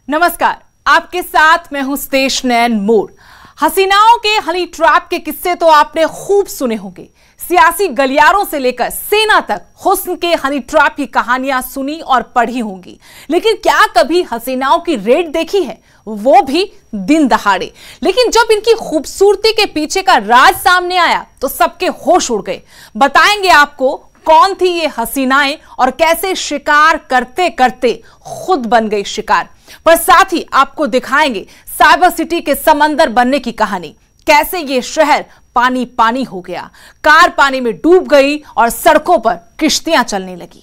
नमस्कार, आपके साथ मैं हूं स्तेश नैन मोर। हसीनाओं के हनी ट्रैप के किस्से तो आपने खूब सुने होंगे। सियासी गलियारों से लेकर सेना तक हुस्न के हनी ट्रैप की कहानियां सुनी और पढ़ी होंगी, लेकिन क्या कभी हसीनाओं की रेड देखी है, वो भी दिन दहाड़े। लेकिन जब इनकी खूबसूरती के पीछे का राज सामने आया तो सबके होश उड़ गए। बताएंगे आपको कौन थी ये हसीनाएं और कैसे शिकार करते करते खुद बन गई शिकार। पर साथ ही आपको दिखाएंगे साइबर सिटी के समंदर बनने की कहानी, कैसे ये शहर पानी पानी हो गया, कार पानी में डूब गई और सड़कों पर किश्तियां चलने लगी।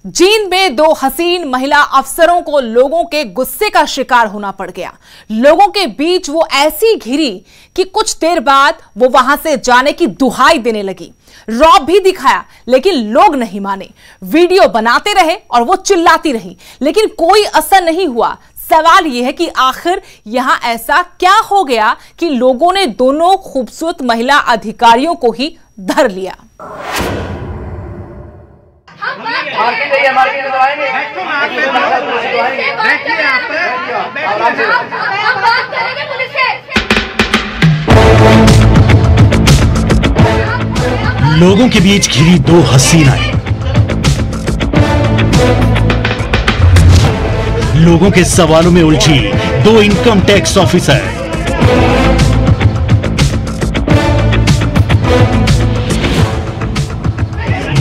जींद में दो हसीन महिला अफसरों को लोगों के गुस्से का शिकार होना पड़ गया। लोगों के बीच वो ऐसी घिरी कि कुछ देर बाद वो वहां से जाने की दुहाई देने लगी। रौब भी दिखाया लेकिन लोग नहीं माने। वीडियो बनाते रहे और वो चिल्लाती रही, लेकिन कोई असर नहीं हुआ। सवाल यह है कि आखिर यहां ऐसा क्या हो गया कि लोगों ने दोनों खूबसूरत महिला अधिकारियों को ही धर लिया। लोगों के बीच घिरी दो हसीनाएं, लोगों के सवालों में उलझी दो इनकम टैक्स ऑफिसर,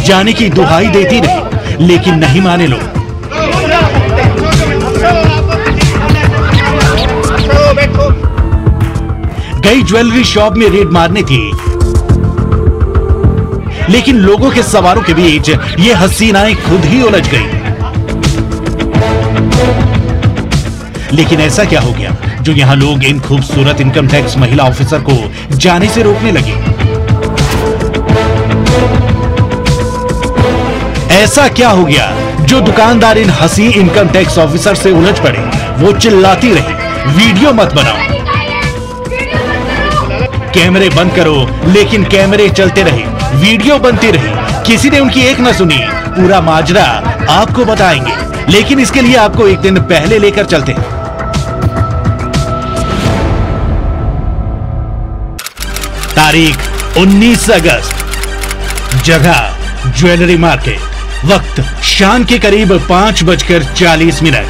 जाने की दुहाई देती रही लेकिन नहीं माने लोग। गई ज्वेलरी शॉप में रेड मारने थी, लेकिन लोगों के सवालों के बीच ये हसीनाएं खुद ही उलझ गई। लेकिन ऐसा क्या हो गया जो यहां लोग इन खूबसूरत इनकम टैक्स महिला ऑफिसर को जाने से रोकने लगे? ऐसा क्या हो गया जो दुकानदार इन हसी इनकम टैक्स ऑफिसर से उलझ पड़े? वो चिल्लाती रही, वीडियो मत बनाओ, कैमरे बंद करो, लेकिन कैमरे चलते रहे, वीडियो बनती रही। किसी ने उनकी एक न सुनी। पूरा माजरा आपको बताएंगे, लेकिन इसके लिए आपको एक दिन पहले लेकर चलते हैं। तारीख 19 अगस्त, जगह ज्वेलरी मार्केट, वक्त शाम के करीब 5:40।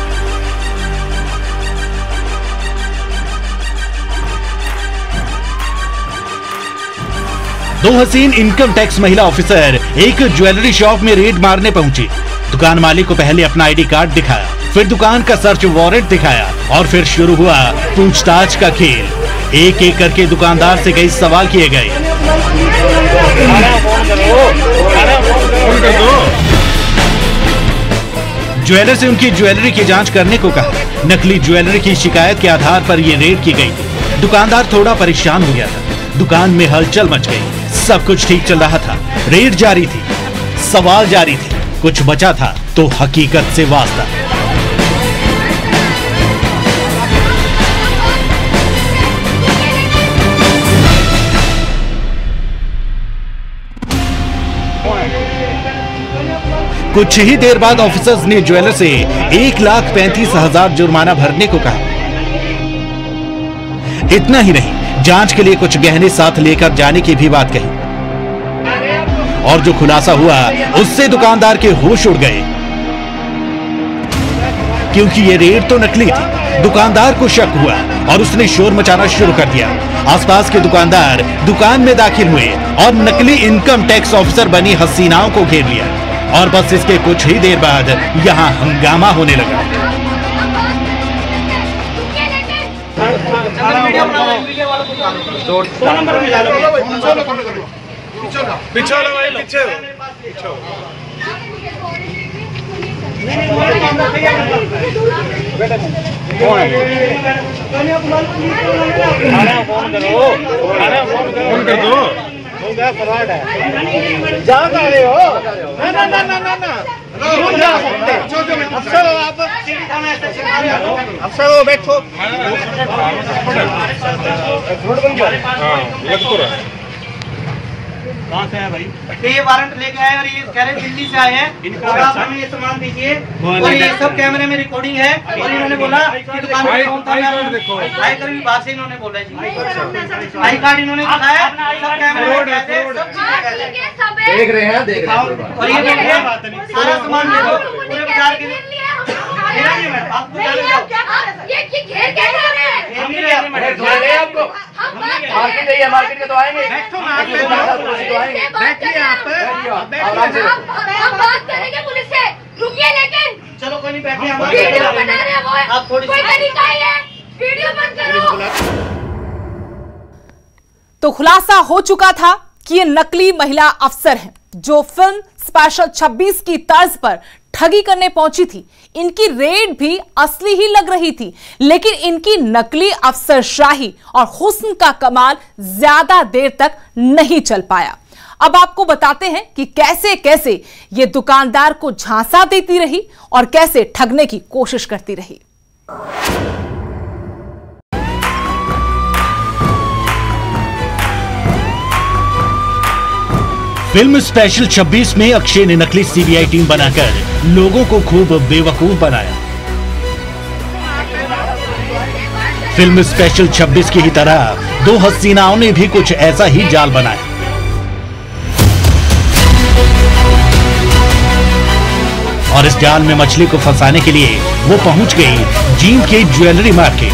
दो हसीन इनकम टैक्स महिला ऑफिसर एक ज्वेलरी शॉप में रेड मारने पहुंची। दुकान मालिक को पहले अपना आईडी कार्ड दिखाया, फिर दुकान का सर्च वारंट दिखाया और फिर शुरू हुआ पूछताछ का खेल। एक एक करके दुकानदार से कई सवाल किए गए। ज्वेलर से उनकी ज्वेलरी की जांच करने को कहा। नकली ज्वेलरी की शिकायत के आधार पर यह रेड की गई। दुकानदार थोड़ा परेशान हो गया था। दुकान में हलचल मच गई। सब कुछ ठीक चल रहा था, रेड जारी थी, सवाल जारी थे। कुछ बचा था तो हकीकत से वास्ता। कुछ ही देर बाद ऑफिसर्स ने ज्वेलर से 1,35,000 जुर्माना भरने को कहा। इतना ही नहीं, जांच के लिए कुछ गहने साथ लेकर जाने की भी बात कही। और जो खुलासा हुआ उससे दुकानदार के होश उड़ गए, क्योंकि ये रेड तो नकली थी। दुकानदार को शक हुआ और उसने शोर मचाना शुरू कर दिया। आसपास के दुकानदार दुकान में दाखिल हुए और नकली इनकम टैक्स ऑफिसर बनी हसीनाओं को घेर लिया। और बस इसके कुछ ही देर बाद यहां हंगामा होने लगा। होगा, फ्रॉड है। जा रहे हो? ना ना ना ना ना, अफसर हो आप, अफसर हो, बैठो। कहाँ से है भाई? ये वारंट लेके आए और ये कह रहे दिल्ली से आए हैं। आप हमें ये सामान दीजिए और ये सब कैमरे में रिकॉर्डिंग है। और इन्होंने बोला कि दुकान पे कौन था, आई कर विभाग से इन्होंने बोला जी, आई कार्ड इन्होंने दिखाया, सब कैमरे में देख रहे हैं, देख रहे हैं। और ये देखिए सारा सामान दे दो पूरे बाजार के लिए। मार्केट के तो आएंगे, बात करेंगे पुलिस से, रुकिए। लेकिन चलो कोई नहीं, बैठिए। वीडियो बना रहे हैं वो, आप थोड़ी कोई तरीका है, वीडियो बंद करो। तो खुलासा हो चुका था कि ये नकली महिला अफसर हैं जो फिल्म स्पेशल 26 की तर्ज पर ठगी करने पहुंची थी। इनकी रेड भी असली ही लग रही थी, लेकिन इनकी नकली अफसरशाही और हुस्न का कमाल ज्यादा देर तक नहीं चल पाया। अब आपको बताते हैं कि कैसे कैसे ये दुकानदार को झांसा देती रही और कैसे ठगने की कोशिश करती रही। फिल्म स्पेशल 26 में अक्षय ने नकली सीबीआई टीम बनाकर लोगों को खूब बेवकूफ बनाया। फिल्म स्पेशल 26 की ही तरह दो हसीनाओं ने भी कुछ ऐसा ही जाल बनाया। और इस जाल में मछली को फंसाने के लिए वो पहुंच गई जींद के ज्वेलरी मार्केट।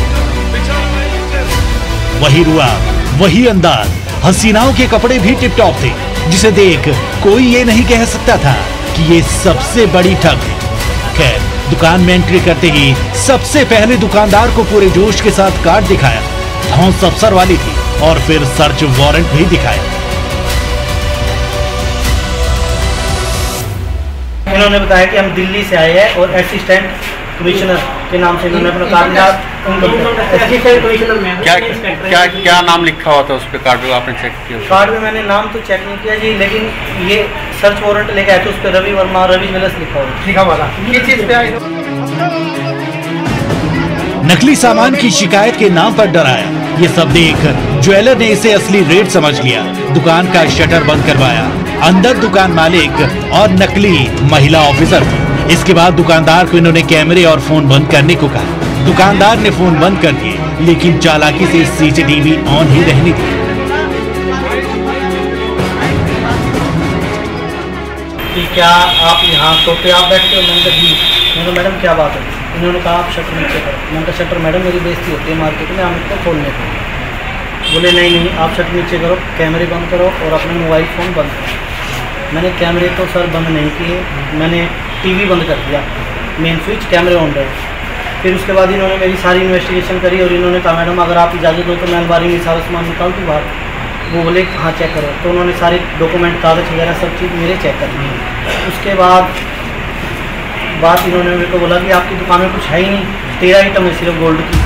वही रुआ, वही अंदाज, हसीनाओं के कपड़े भी टिप टॉप थे, जिसे देख कोई ये नहीं कह सकता था कि ये सबसे बड़ी ठग है। खैर, दुकान में एंट्री करते ही सबसे पहले दुकानदार को पूरे जोश के साथ कार्ड दिखाया, धौंस अफसर वाली थी, और फिर सर्च वारंट भी दिखाया। इन्होंने बताया कि हम दिल्ली से आए हैं और असिस्टेंट कमिश्नर के नाम से इन्होंने अपना कार्ड क्या नाम लिखा हुआ था उस पे कार्ड में? आपने चेक किया? कार्ड में मैंने नाम तो चेक नहीं किया जी, लेकिन ये सर्च वारंट लेके आए थे, उस पे रवि वर्मा, रवि ज्वेलर्स लिखा हुआ। किस चीज पे आए? नकली सामान की शिकायत के नाम पर डराया। ये सब देख ज्वेलर ने इसे असली रेट समझ लिया, दुकान का शटर बंद करवाया। अंदर दुकान मालिक और नकली महिला ऑफिसर थे। इसके बाद दुकानदार को इन्होंने कैमरे और फोन बंद करने को कहा। दुकानदार ने फोन बंद कर दिए, लेकिन चालाकी से सीसीटीवी ऑन ही रहनी थी। क्या आप यहाँ तो पे आप बैठते हो? मैंने कहा जी। मैंने मैडम क्या बात है? इन्होंने कहा आप शटर नीचे करो। मैंने कहा शटर मैडम मेरी बेइज्जती होती है मार्केट में, हम इसको खोलने को। बोले नहीं नहीं, आप शटर नीचे करो, कैमरे बंद करो और अपने मोबाइल फ़ोन बंद करो। मैंने कैमरे तो सर बंद नहीं किए, मैंने टीवी बंद कर दिया, मेन स्विच, कैमरे ऑन रहे। फिर उसके बाद इन्होंने मेरी सारी इन्वेस्टिगेशन करी और इन्होंने कहा मैडम अगर आप इजाज़त दो तो मैं अलमारी में सारा सामान निकाल दूँ बाहर। वो बोले हाँ चेक करो, तो उन्होंने सारे डॉक्यूमेंट, कागज़ वगैरह सब चीज़ मेरे चेक कर ली। उसके बाद इन्होंने मेरे को बोला कि आपकी दुकान में कुछ है ही नहीं, 13 आइटम है सिर्फ गोल्ड की।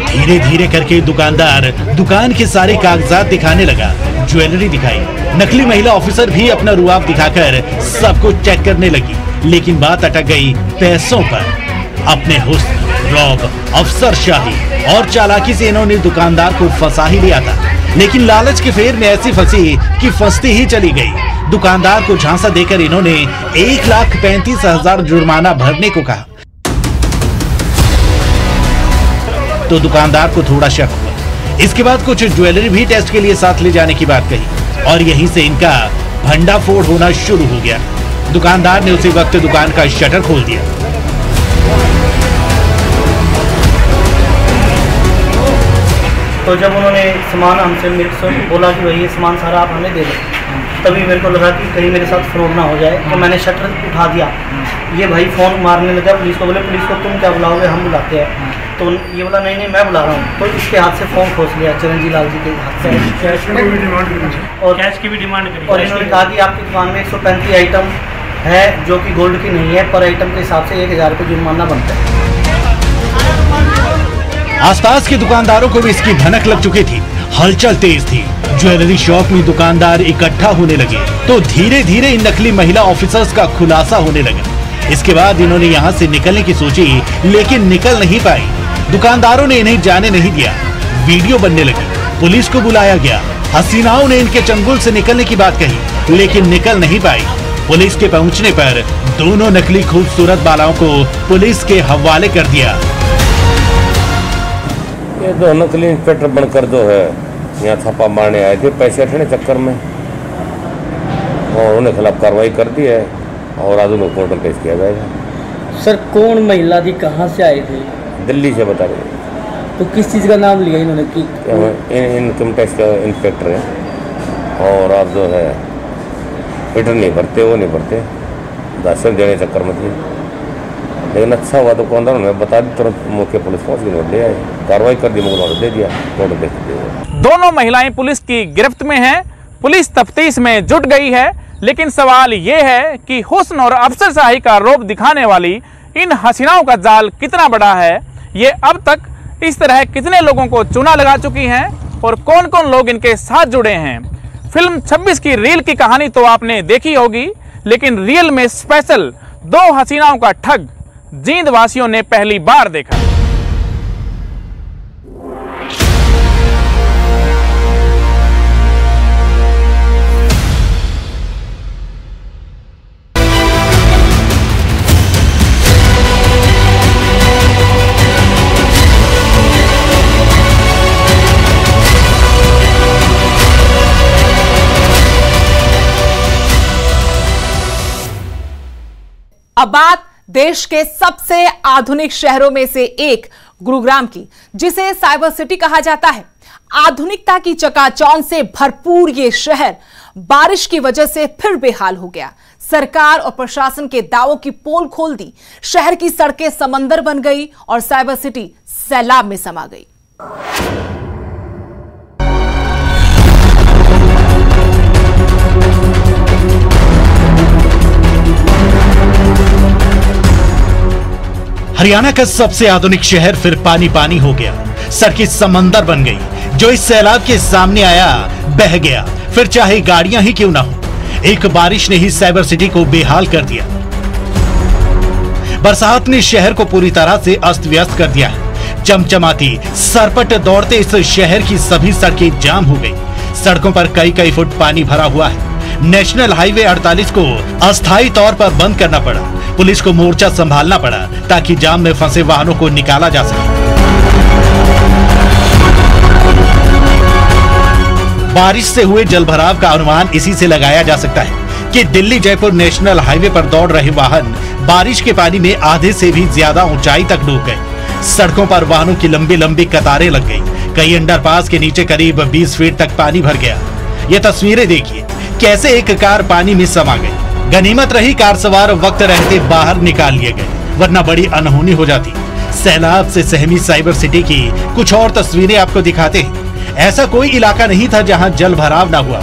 धीरे धीरे करके दुकानदार दुकान के सारे कागजात दिखाने लगा, ज्वेलरी दिखाई। नकली महिला ऑफिसर भी अपना रुआब दिखाकर सब कुछ चेक करने लगी, लेकिन बात अटक गई पैसों पर। अपने हुस्न, रौब, अफसरशाही और चालाकी से इन्होंने दुकानदार को फंसा ही लिया था, लेकिन लालच के फेर में ऐसी फंसी कि फंसती ही चली गई। दुकानदार को झांसा देकर इन्होंने 1,35,000 जुर्माना भरने को कहा। तो दुकानदार को थोड़ा शक हुआ। इसके बाद कुछ ज्वेलरी भी टेस्ट के लिए साथ ले जाने की बात कही और यहीं से इनका भंडाफोड़ होना शुरू हो गया। दुकानदार ने उसी वक्त दुकान का शटर खोल दिया। तो जब उन्होंने सामान हमसे मेरे से बोला कि भाई ये सामान सारा आप हमें दे दो, तभी मेरे को लगा कि कहीं मेरे साथ फ्रॉड ना हो जाए, तो मैंने शटर उठा दिया। ये भाई फ़ोन मारने लगा पुलिस को, बोले पुलिस को तुम क्या बुलाओगे, हम बुलाते हैं। तो ये बोला नहीं नहीं मैं बुला रहा हूँ, तो इसके हाथ से फ़ोन खोस लिया, चिरंजीवी लाल जी के हाथ से, और कैश की भी डिमांड करी। और इन्होंने कहा कि आपकी दुकान में 135 आइटम है जो कि गोल्ड की नहीं है, पर आइटम के हिसाब से 1,000 रुपये जुर्माना बनता है। आसपास के दुकानदारों को भी इसकी भनक लग चुकी थी। हलचल तेज थी। ज्वेलरी शॉप में दुकानदार इकट्ठा होने लगे तो धीरे धीरे इन नकली महिला ऑफिसर्स का खुलासा होने लगा। इसके बाद इन्होंने यहाँ से निकलने की सोची, लेकिन निकल नहीं पाई। दुकानदारों ने इन्हें जाने नहीं दिया। वीडियो बनने लगी। पुलिस को बुलाया गया। हसीनाओं ने इनके चंगुल से निकलने की बात कही, लेकिन निकल नहीं पाई। पुलिस के पहुंचने पर दोनों नकली खूबसूरत बालाओं को पुलिस के हवाले कर दिया। ये दो नकली इंस्पेक्टर बनकर जो है यहाँ छापा मारने आए थे पैसे हटने चक्कर में, और उन्हें खिलाफ कार्रवाई कर दी है और आज उन्हें कोर्ट में पेश किया जाएगा। सर कौन महिला थी, कहाँ से आए थे? दिल्ली से बता रहे। तो किस चीज़ का नाम लिया इन्होंने? इनकम टैक्स का इंस्पेक्टर है, और आप जो है रिटर्न नहीं भरते, वो नहीं भरते, दर्शन देने चक्कर में थे। लेकिन अच्छा हुआ तो कौन ने बता दी, तुरंत मौके पुलिस पहुंच गई, ले आए, कार्रवाई कर दी, मुकदमा दे दिया, कोर्ट में देख दिया। दोनों महिलाएं पुलिस की गिरफ्त में हैं। पुलिस तफ्तीश में जुट गई है, लेकिन सवाल ये है कि हुस्न और अफसरशाही का रौब दिखाने वाली इन हसीनाओं का जाल कितना बड़ा है। ये अब तक इस तरह कितने लोगों को चूना लगा चुकी हैं और कौन कौन लोग इनके साथ जुड़े हैं। फिल्म 26 की रील की कहानी तो आपने देखी होगी, लेकिन रियल में स्पेशल दो हसीनाओं का ठग जींद वासियों ने पहली बार देखा। अब बात देश के सबसे आधुनिक शहरों में से एक गुरुग्राम की, जिसे साइबर सिटी कहा जाता है। आधुनिकता की चकाचौंध से भरपूर ये शहर बारिश की वजह से फिर बेहाल हो गया। सरकार और प्रशासन के दावों की पोल खोल दी। शहर की सड़कें समंदर बन गई और साइबर सिटी सैलाब में समा गई। हरियाणा का सबसे आधुनिक शहर फिर पानी पानी हो गया। सड़कें समंदर बन गई। जो इस सैलाब के सामने आया बह गया, फिर चाहे गाड़ियां ही क्यों ना हो। एक बारिश ने ही साइबर सिटी को बेहाल कर दिया। बरसात ने शहर को पूरी तरह से अस्त व्यस्त कर दिया है। चमचमाती सरपट दौड़ते इस शहर की सभी सड़कें जाम हो गई। सड़कों पर कई कई फुट पानी भरा हुआ है। नेशनल हाईवे 48 को अस्थायी तौर पर बंद करना पड़ा। पुलिस को मोर्चा संभालना पड़ा ताकि जाम में फंसे वाहनों को निकाला जा सके। बारिश से हुए जलभराव का अनुमान इसी से लगाया जा सकता है कि दिल्ली जयपुर नेशनल हाईवे पर दौड़ रहे वाहन बारिश के पानी में आधे से भी ज्यादा ऊंचाई तक डूब गए। सड़कों पर वाहनों की लंबी लंबी कतारें लग गई। कई अंडरपास के नीचे करीब 20 फीट तक पानी भर गया। ये तस्वीरें देखिए, कैसे एक कार पानी में समा गई। गनीमत रही कार सवार वक्त रहते बाहर निकाल लिए गए, वरना बड़ी अनहोनी हो जाती। सैलाब से सहमी साइबर सिटी की कुछ और तस्वीरें आपको दिखाते हैं। ऐसा कोई इलाका नहीं था जहां जल भराव न हुआ।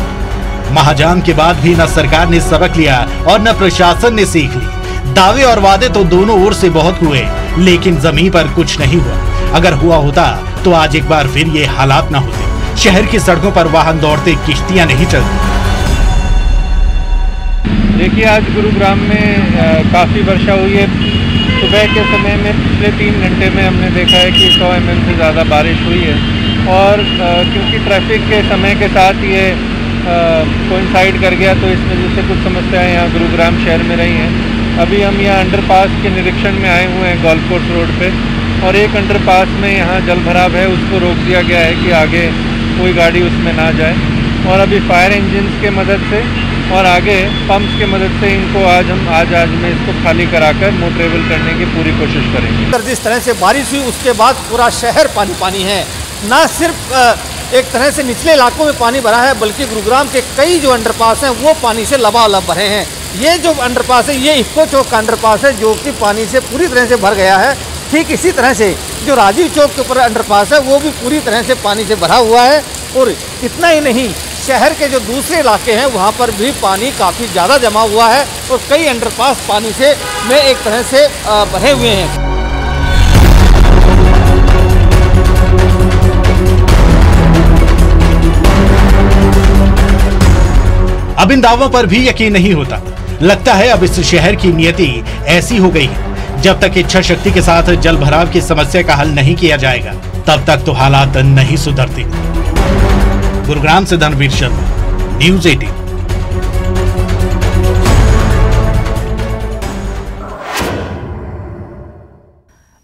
महाजाम के बाद भी न सरकार ने सबक लिया और न प्रशासन ने सीख ली। दावे और वादे तो दोनों ओर से बहुत हुए, लेकिन जमीन पर कुछ नहीं हुआ। अगर हुआ होता तो आज एक बार फिर ये हालात न होते। शहर की सड़कों पर वाहन दौड़ते, किश्तियां नहीं चलती। देखिए, आज गुरुग्राम में काफ़ी वर्षा हुई है। सुबह के समय में पिछले 3 घंटे में हमने देखा है कि 100 mm से ज़्यादा बारिश हुई है, और क्योंकि ट्रैफिक के समय के साथ ये कोइंसाइड कर गया, तो इस वजह से कुछ समस्याएं यहाँ गुरुग्राम शहर में रही हैं। अभी हम यहाँ अंडरपास के निरीक्षण में आए हुए हैं गोल्फ कोर्स रोड पे, और एक अंडरपास में यहाँ जल भराव है, उसको रोक दिया गया है कि आगे कोई गाड़ी उसमें ना जाए। और अभी फायर इंजन के मदद से और आगे पंप्स के मदद से इनको आज में इसको खाली कराकर मोटरेबल करने की पूरी कोशिश करेंगे। जिस तरह से बारिश हुई उसके बाद पूरा शहर पानी पानी है। ना सिर्फ एक तरह से निचले इलाकों में पानी भरा है, बल्कि गुरुग्राम के कई जो अंडरपास हैं वो पानी से लबालब भरे हैं। ये जो अंडरपास है, ये इफ्को चौक का अंडरपास है, जो कि पानी से पूरी तरह से भर गया है। ठीक इसी तरह से जो राजीव चौक के ऊपर अंडरपास है, वो भी पूरी तरह से पानी से भरा हुआ है। और इतना ही नहीं, शहर के जो दूसरे इलाके हैं वहाँ पर भी पानी काफ़ी ज़्यादा जमा हुआ है, और कई अंडरपास पानी से में एक तरह से भरे हुए हैं। अब इन दावों पर भी यकीन नहीं होता। लगता है अब इस शहर की नियति ऐसी हो गई है, जब तक इच्छा शक्ति के साथ जल भराव की समस्या का हल नहीं किया जाएगा तब तक तो हालात नहीं सुधरते। गुरुग्राम से Dhanveer Sharma, News 18।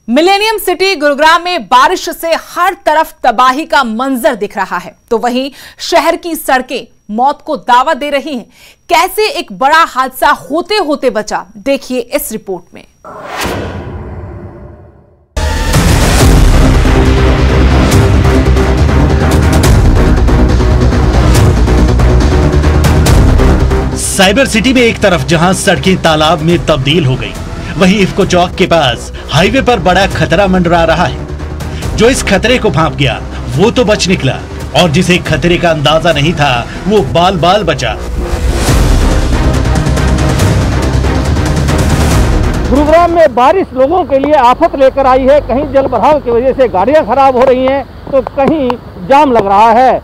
Millennium city Gurugram में बारिश से हर तरफ तबाही का मंजर दिख रहा है, तो वहीं शहर की सड़कें मौत को दावा दे रही हैं। कैसे एक बड़ा हादसा होते होते बचा, देखिए इस रिपोर्ट में। साइबर सिटी में एक तरफ जहां सड़कें तालाब में तब्दील हो गई, वहीं इफ्को चौक के पास हाईवे पर बड़ा खतरा मंडरा रहा है। जो इस खतरे को भांप गया वो तो बच निकला, और जिसे खतरे का अंदाजा नहीं था वो बाल बाल बचा। गुरुग्राम में बारिश लोगों के लिए आफत लेकर आई है। कहीं जल भराव की वजह से गाड़ियां खराब हो रही हैं, तो कहीं जाम लग रहा है।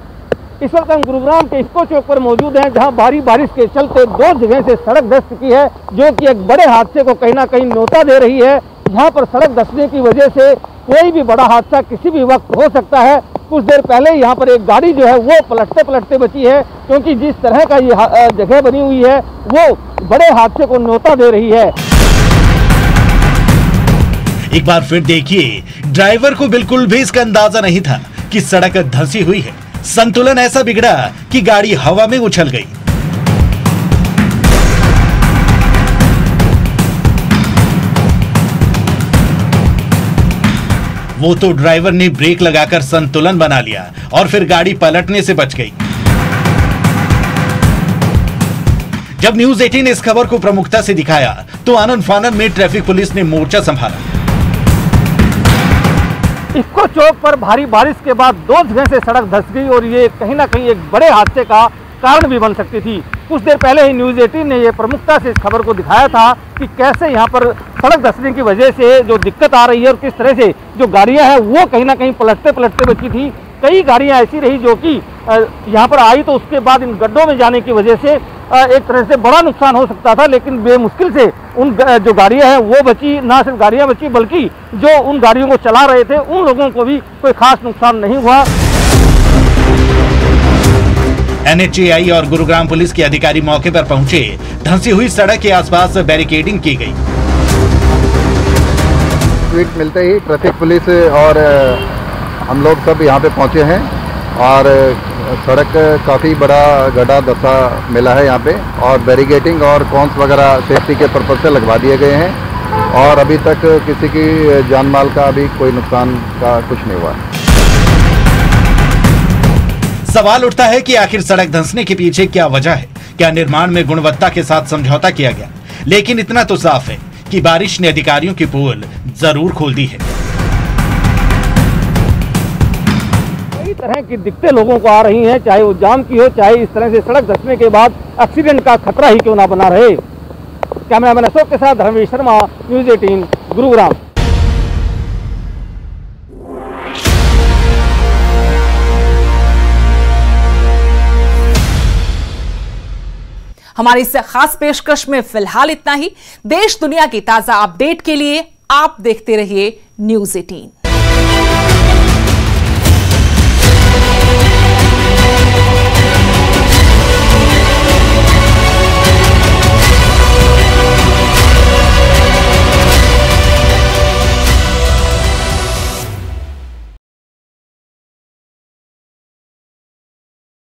इस वक्त हम गुरुग्राम के इफ्को चौक पर मौजूद हैं, जहां भारी बारिश के चलते 2 जगह से सड़क धंस चुकी है, जो कि एक बड़े हादसे को कहीं ना कहीं न्योता दे रही है। यहाँ पर सड़क धंसने की वजह से कोई भी बड़ा हादसा किसी भी वक्त हो सकता है। कुछ देर पहले यहाँ पर एक गाड़ी जो है वो पलटते पलटते बची है, क्योंकि जिस तरह का ये जगह बनी हुई है वो बड़े हादसे को न्योता दे रही है। एक बार फिर देखिए, ड्राइवर को बिल्कुल भी इसका अंदाजा नहीं था कि सड़क धंसी हुई है। संतुलन ऐसा बिगड़ा कि गाड़ी हवा में उछल गई। वो तो ड्राइवर ने ब्रेक लगाकर संतुलन बना लिया और फिर गाड़ी पलटने से बच गई। जब न्यूज़ 18 ने इस खबर को प्रमुखता से दिखाया तो आनन फानन में ट्रैफिक पुलिस ने मोर्चा संभाला। इफ्को चौक पर भारी बारिश के बाद 2 जगह से सड़क धंस गई और ये कहीं ना कहीं एक बड़े हादसे का कारण भी बन सकती थी। कुछ देर पहले ही न्यूज़ 18 ने ये प्रमुखता से इस खबर को दिखाया था कि कैसे यहाँ पर सड़क धंसने की वजह से जो दिक्कत आ रही है और किस तरह से जो गाड़ियाँ हैं वो कहीं ना कहीं पलटते पलटते बची थी। कई गाड़ियाँ ऐसी रही जो कि यहाँ पर आई तो उसके बाद इन गड्ढों में जाने की वजह से एक तरह से बड़ा नुकसान हो सकता था, लेकिन बेमुश्किल से उन जो गाड़ियां हैं वो बची। ना सिर्फ गाड़ियां बची बल्कि जो उन गाड़ियों को चला रहे थे उन लोगों को भी कोई खास नुकसान नहीं हुआ। NHAI और गुरुग्राम पुलिस के अधिकारी मौके पर पहुंचे। धंसी हुई सड़क के आसपास बैरिकेडिंग की गई। ट्वीट मिलते ही ट्रैफिक पुलिस और हम लोग सब यहाँ पे पहुँचे हैं और सड़क काफ़ी बड़ा गड्ढा दसा मिला है यहाँ पे, और बैरिकेडिंग और कॉन्स वगैरह सेफ्टी के पर्पज से लगवा दिए गए हैं, और अभी तक किसी की जान माल का अभी कोई नुकसान का कुछ नहीं हुआ। सवाल उठता है कि आखिर सड़क धंसने के पीछे क्या वजह है? क्या निर्माण में गुणवत्ता के साथ समझौता किया गया? लेकिन इतना तो साफ है कि बारिश ने अधिकारियों की पोल जरूर खोल दी है। तरह की दिक्कतें लोगों को आ रही हैं, चाहे वो जाम की हो, चाहे इस तरह से सड़क धंसने के बाद एक्सीडेंट का खतरा ही क्यों ना बना रहे। कैमरामैन अशोक के साथ धनवीर शर्मा, न्यूज़ 18 गुरुग्राम। हमारी इस खास पेशकश में फिलहाल इतना ही। देश दुनिया की ताजा अपडेट के लिए आप देखते रहिए न्यूज़ 18।